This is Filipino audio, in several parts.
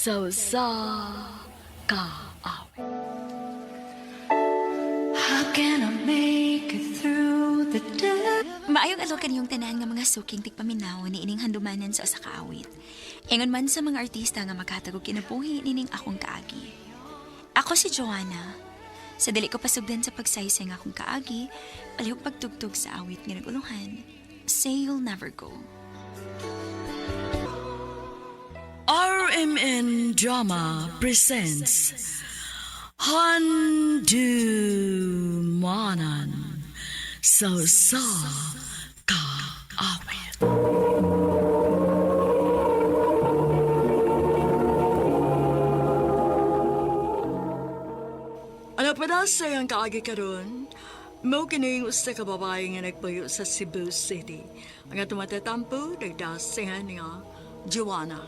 sa kaawit. How can I make it through the day? Maayong alokan yung tanan nga mga suking tigpaminaw ni ining handumanan sa usa ka awit. Ingon man sa mga artista nga makatagog kinabuhi nining akong kaagi. Ako si Joanna. Sa dili ko pasugdan sa pagsaysay nga akong kaagi, palihog pagtugtog sa awit nga naguluhan. Say You'll Never Go. RMN Drama presents Handumanan sa kaawit. Ano pa na sayang kaagi karon? Mo kining usa ka babae nga nagpuyo sa Cebu City. Ang atong matatampo nagdasingan niya Joanna.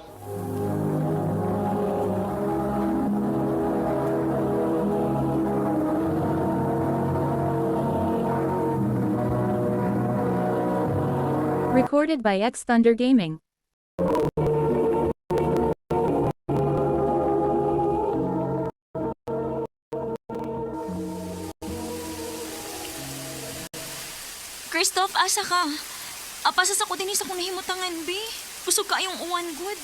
Recorded by X Thunder Gaming. Christoph, asa ka? Apasas ako din sa kong nahimutangan, be. Pusog ka yung uwan good.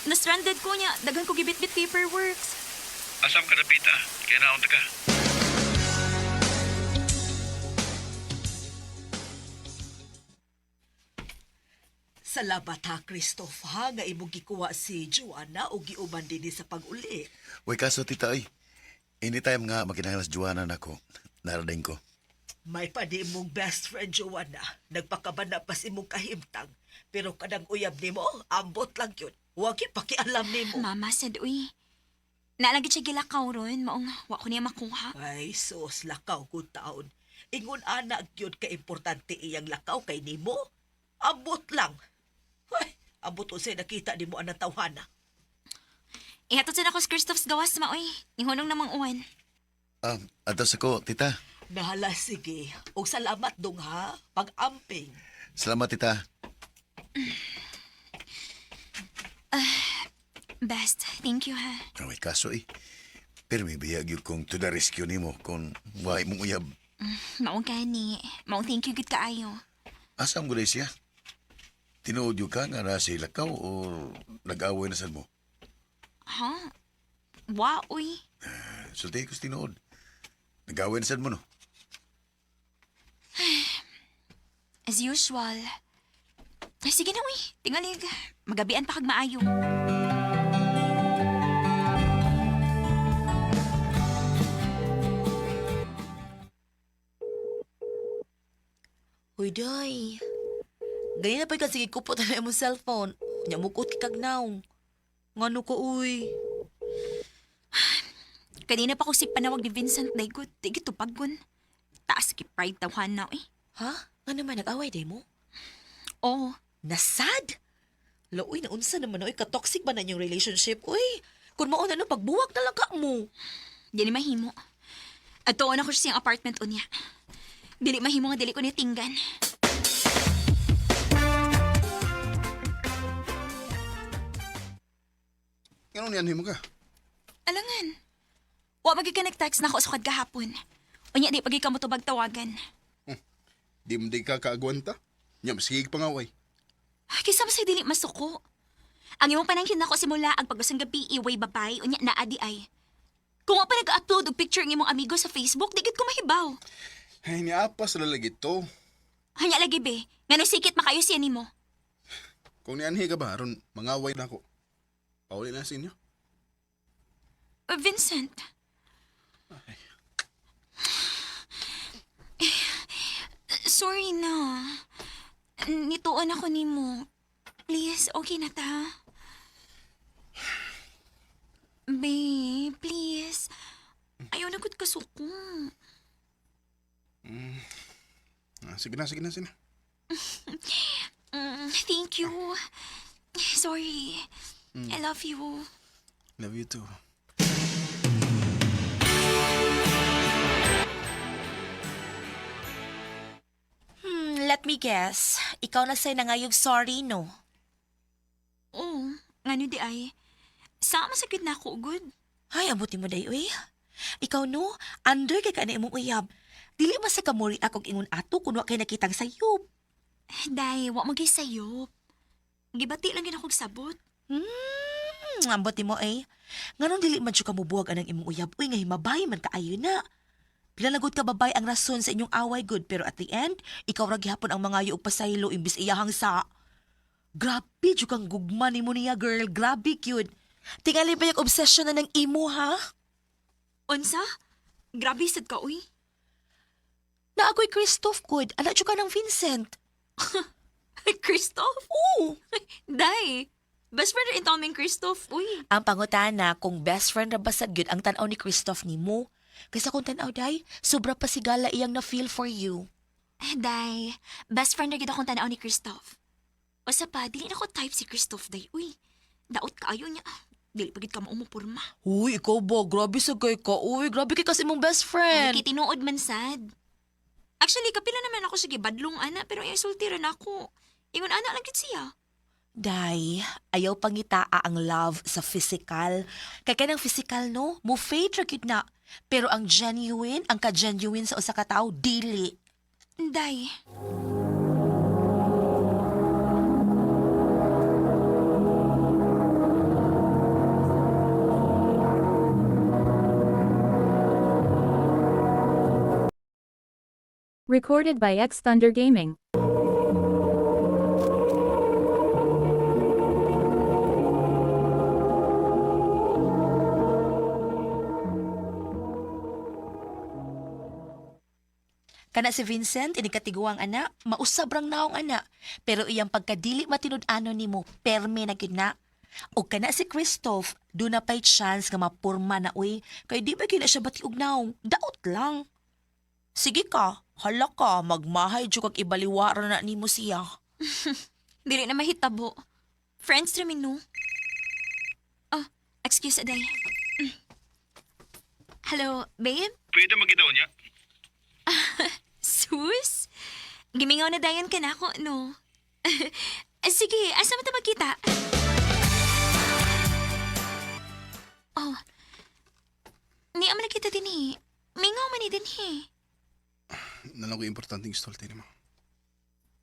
Na-stranded ko niya, dagan ko gibit-bit paperworks. Asam ka na, Pita? Kaya naunta ka. Salamat ha, Christoph ha, nga imong gikuha si Joanna o giuban din sa pag-uli. Uy, kaso tita ay, anytime nga makinahanglas Joanna na ko, narating ko. May pa di mong best friend Joanna, nagpakabana pa si mong kahimtang. Pero kadang uyab ni mo, ambot lang yun. Huwag pakialam ni mo. Mama said, uy. Naalagit siya gilakaw ron, maong wako niya makuha. Ay, sus, lakaw ko taon. Ingon anak yun ka-importante iyang lakaw kay ni mo. Ambot lang. Ay, ambot unsay nakita ni mo ang tawhana. Ihatod sa ako si Christoph's gawas, maoy. Nihunong namang uwan. Atos ako, tita. Nahala, sige. O salamat dong ha, pag-amping. Salamat, tita. Best, thank you ha. Uy, kaso eh. Pero may biyag yun kung to the rescue ni mo kung wahay mong uyab. Maong gani. Maong thank you good kaayo. Asam ko siya? Tinuod yun ka nga na si lakaw o nag-away na sad mo? Ha? Wa, uy. Sulti ko tinuod. Nag-away na sad mo, no? As usual. Ay, sige na, uy. Tingalig. Magabian pa kag maayo. Uy, day. Ganyan na pa ka sige kupot na mo cellphone. Nyamukot kag now. Ngano ko, uy? Kanina pa ko si panawag ni Vincent Daygot. Tigit to paggon. Taas ki pride tawhan na, eh. Ha? Nga naman nag-away, day mo? Oo. Nasad? Uy, naunsa naman, uy. Ka-toxic ba na yung relationship, uy? Kung mauna no, pagbuwag na lang ka mo. Dili mahimo. At tuon ako siyang apartment unya. Dili mahimo nga dili ko niya tinggan. Ganun yan, himo ka. Alangan. Wa magi ka nag-text na ako sa kahapon. Unya di pagi ka mo tubag tawagan. Di mo di ka kaagwanta. Nya, masigig pangaway. Kisa ba sa dili masuko? Ang imong panangkin nako simula ang pagusang gabi iway babay unya naa di ay. Kung wa pa nag-upload og picture ng imong amigo sa Facebook, di gid ko mahibaw. Ay, niapas na lagi to. Hanya lagi be, ngano sikit makayo siya nimo. Kung nianhi ka ba, ron mangaway na ako. Pauli na sa inyo. Vincent. Sorry na. Nituon ako nimo. Please, okay na ta. Babe, please. Ayaw na gud kasuko. Sige na, sige na, sige na. Thank you. Sorry. I love you. Love you too. Let me guess. Ikaw na say na ngayog sorry, no? Oo, ngano di ay. Sama sa na ako, good. Ay, abuti mo day, uy. Ikaw no, under kay ka na imong uyab. Dili man sa kamuri akong ingon ato kung wa kay nakitang sayop. Day, wa magay sayop. Gibati lang yun akong sabot. Abuti mo eh. Nganon dili man siya kamubuhag anang imong uyab. Uy, nga himabay man kaayo na. Pilalagod ka babay ang rason sa inyong away, good. Pero at the end, ikaw ra gihapon ang mga yuog pasaylo imbis iyahang sa... Grabe, jud kang gugma ni mo niya, girl. Grabe, cute. Tingali ba yung obsession na ng imo, ha? Unsa? Grabe sad ka, uy. Na ako'y Christoph, good. Anak jud ka ng Vincent. Christoph? Oo. Day, best friend rin taming Christoph, uy. Ang pangutana, kung best friend ra basad good ang tanaw ni Christoph ni mo. Kaysa kung tanaw, day, sobra pa sigala iyang na-feel for you. Day, best friend rin akong tanaw ni Christoph. O sa pa, dili na ko type si Christoph, day, uy. Daot kaayo niya. Dili pagid ka maumupurma. Uy, ikaw ba? Grabe sa kay ka. Uy, grabe kay kasi mong best friend. Ay, tinuod man sad. Actually, kapila naman ako sige badlong ana, pero ay sultira na ako. Ingon ana lang gid siya. Day, ayaw pangitaa ang love sa physical. Kaya kanang physical, no? Mo fade ra gyud na. Pero ang genuine, ang ka-genuine sa usa ka tawo, dili. Day. Recorded by X Thunder Gaming. Kana si Vincent, inikatiguang ana, mausab rang naong ana. Pero iyang pagkadili matinud-ano nimo, perme na gyud na. O kana si Christoph, do na pa'y chance nga mapurma na uy, kay di ba gina siya batiog naong, daot lang. Sige ka, hala ka, magmahay jud kag ibaliwara na nimo siya. Dili na mahitabo. Friends ra no. Oh, excuse day. Hello, babe? Pwede magkitaon niya? Sus? Gimingaw na dayon ka na ako, no? Sige, asa mo ito magkita? Oh, ni aman nakita din eh. Mingaw man din eh. Nalang ko importanteng istorte mo.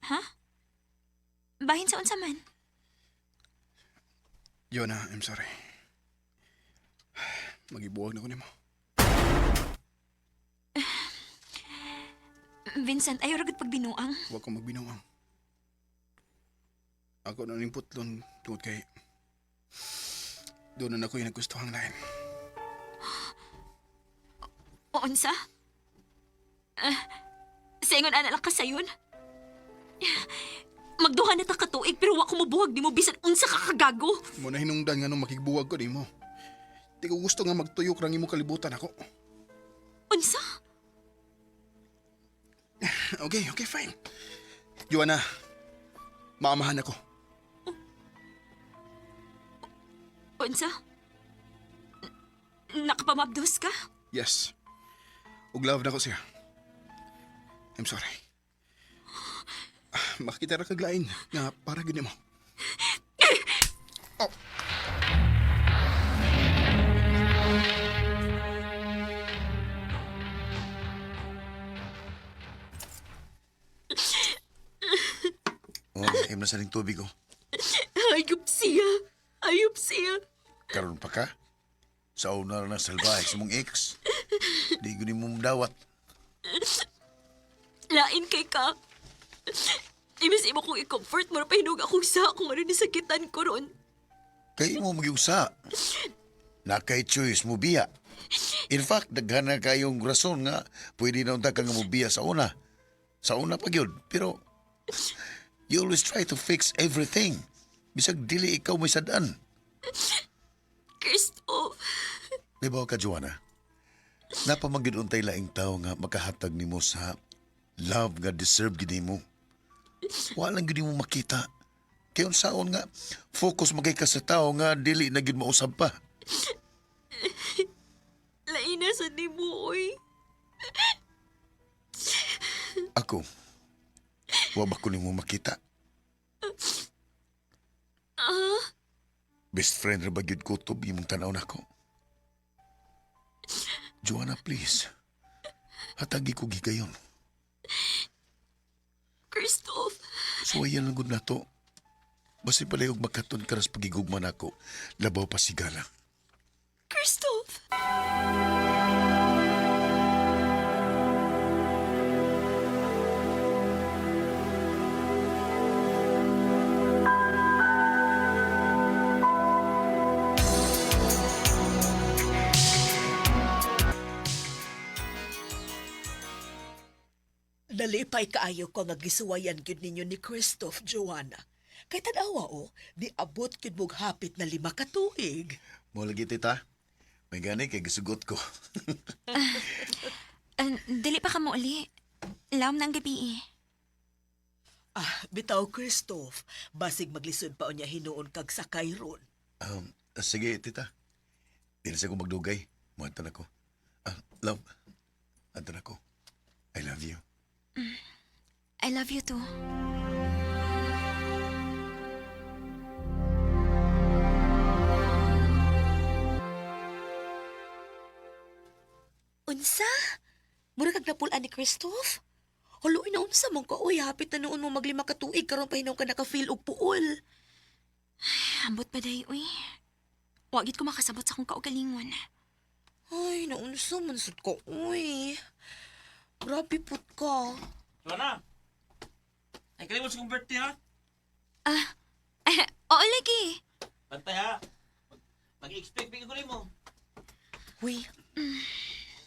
Ha? Bahin sa unsa man? Yona, I'm sorry. Magibuwag na ko nimo. Vincent, ayaw ragad pagbinuang. Huwag kang magbinuang. Ako na ning putlon tungod kay doon na ako yung naggustuhang lain. O unsa? Sa ingon ana lang ka sayon? Magduha na ta katuig pero wa ko mabuhag di mo bisan unsa ka kagago. Muna hinungdan nga nung makigbuwag ko nimo. Di ko gusto nga magtuyok rang imo kalibutan ako. Unsa? Okay, fine. Joanna, maamahan ako. Unsa? Nakapamabdos ka? Yes. Ug love na ko siya. I'm sorry. Makita ra kag lain nga para gyud nimo. Im na sa ning tubig, oh. Ayop siya. Ayop siya. Karon pa ka? Sa una na salbahe sa mong ex. Di ko ni mo dawat. Lain kay ka. Imbis imo kong i-comfort mo, pahinog akong sa kung ano nisakitan ko ron. Kay mo magiusa. Nakay choice mo biya. In fact, daghan na kayong rason nga pwede na unta kang mubiya sa una. Sa una pa gyud, pero you always try to fix everything. Bisag dili ikaw may sadaan. Christoph. Diba ka, Joanna? Napamagyud untay laing tao nga makahatag nimo sa love nga deserve gid nimo. Walang gid mo makita. Kaya unsaon nga focus magay ka sa tao nga dili na gid mausab pa. Lain na sa ni mo, oy. Ako, wa ba ko nimo makita? Best friend ra ba gyud kutob imong tanaw nako? Joanna, please. Hatagi ko gigayon. Christoph, Suwayan lang gud nato. Basi palayog makaton karas pagigugman ako. Labaw pa sigala. Christoph. Nalipay kaayo ko nga gisuwayan gyud ninyo ni Christoph, Joanna. Kay tanawa di abot gyud mog hapit na 5 ka tuig. Mo lagi tita. May gani kay gisugot ko. Dili pa ka mo uli. Lawom na ang gabi eh. Bitaw Christoph, basig maglisod pa unya hinuon kag sakay ron. Sige tita. Di na siya ko magdugay. Muantan ako. Love. Antan ako. I love you. I love you too. Unsa? Mura kag napulaan ni Christoph? Haloy na unsa man ka, uy, hapit na noon mo mag5 ka tuig, karon pa hinom ka naka-feel og puol. Ambot pa day, uy. Wagit ko makasabot sa akong kaugalingon. Ay, naunsa man sad ka, uy. Grabe put ka. Joanna! Ay, kalimot sa kong birthday, ha? Oo, lagi. Bantay, ha? Mag-i-expect ko mo. Uy,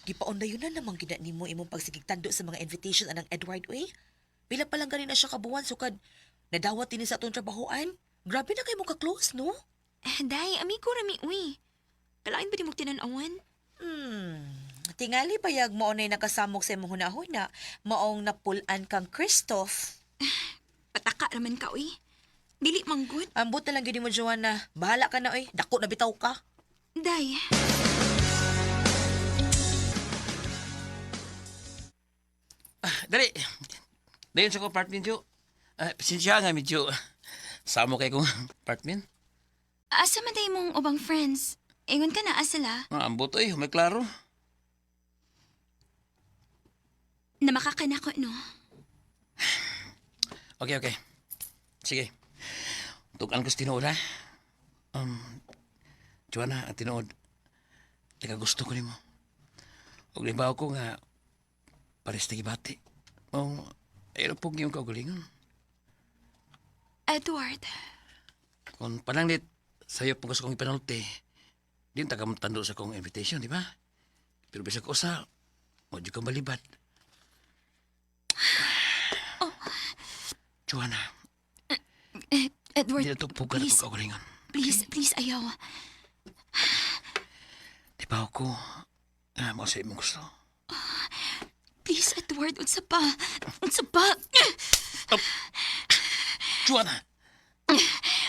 gipaon na yun na namang gina ni mo imong pagsigigtando sa mga invitation anang Edward, uy. Pila pa lang ganina siya kabuwan, sukad nadawat din sa atong trabahoan. Grabe na kayo mo ka-close, no? Day, amigo rami, uy. Kalain ba di mo tinanawan? Tingali payag mo na nakasamok sa imong hunahuna, maong napulan kang Christoph. Pataka naman ka, uy. Dili manggod. Ambot na lang gini mo, Joanna. Bahala ka na, uy. Dako na bitaw ka. Day. Dali! Dayon sa kong apartment, Jo. Pasensya nga, medyo samo kay kong apartment. Asa man day mong ubang friends? Ingon ka na, asala. Ambot, ay, may klaro. Na makakanako, no? Okay. Sige. Tukan ko sa tinuod, ha? Joanna, at tinuod. Teka, gusto ko ni mo. Huwag libaw ko nga pares na gibati. Ayun po yung kaugalingon. Edward. Kung pananglit, sa'yo po gusto kong ipanulti, di taga tando sa kong invitation, di ba? Pero bisa ko sa, medyo kang balibad. Joanna, Edward, di na ito po ka na please. kaugalingon. Please, ayaw. Di ba ako, mo sa imong gusto? Please, Edward, unsa pa? Unsa pa? Joanna!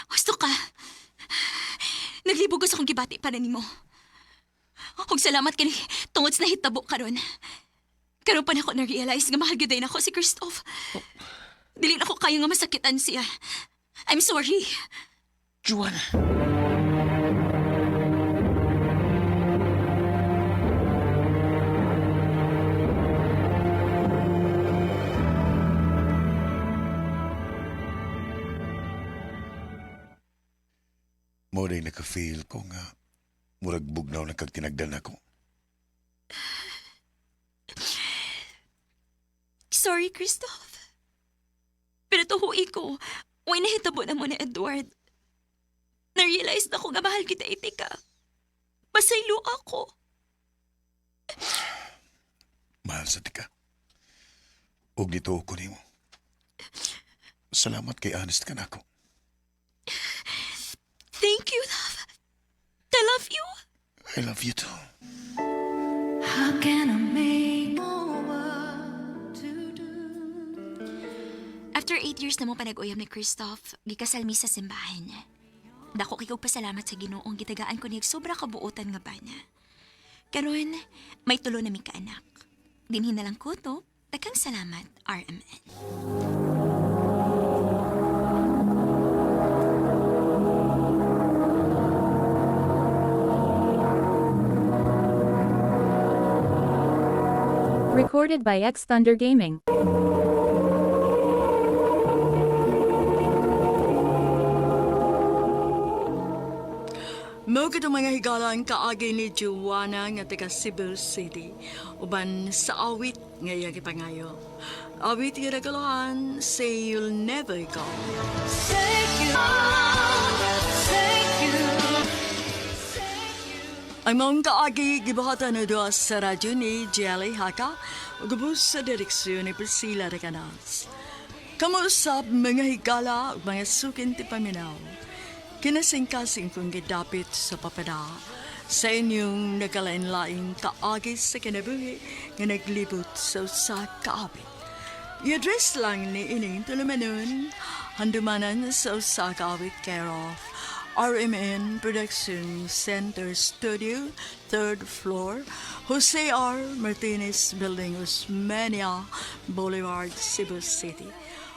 Gusto ka? Naglibog sa akong gibati para nimo. Huwag salamat kini tungod sa nahitabo karon. Karon pa na ako na-realize nga mahal gyud na ako si Christoph. Dili na ako kayo nga masakitan siya. I'm sorry. Joanna! Mo day naka-feel ko nga murag bugnaw na kag tinagdan ako. Sorry, Christoph. Pero tuhui ko, way nahitabo na mo ni Edward. Na-realize na ko nga mahal kita, Itika. Masaylo ako. Mahal sa tika. Huwag dito ko nimo. Salamat kay honest ka na ako. Thank you, love. I love you. I love you too. How can I make more what to do? After 8 years na mo panag-uyam ni Christoph, gikasalmi sa simbahan. Dako kay kog pasalamat sa Ginoong gitagaan ko niyag sobra kabuotan nga bana. Karon, may tulo na mi ka anak. Dinhin na lang ko to, takang salamat, RMN. Recorded by X Thunder Gaming. Mo kitong mga higalan kaagi ni Joanna nga taga Cebu City, uban sa awit nga iyang ipangayo. Awit nga regalohan, say you'll never go. Ang mong kaagi gibahatan na doon sa radyo ni Jelly Haka, ugubos sa direksyon ni Priscilla Recanas. Kamusap mga higala ug mga sukin ti paminaw. Kinasing-kasing kong gidapit sa papada sa inyong nagkalain-laing kaagi sa kinabuhi nga naglibot sa usa kaabit. I-address lang ni ining tulumanon, handumanan sa usa kaabit care of RMN Production Center Studio, 3rd floor, Jose R. Martinez Building, Osmeña Boulevard, Cebu City.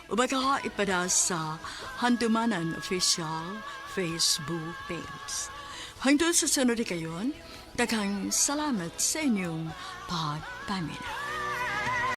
O baka ipada sa Handumanan Official Facebook page. Hangtod sa sunod kayon, daghang salamat sa inyong pagpaminaw.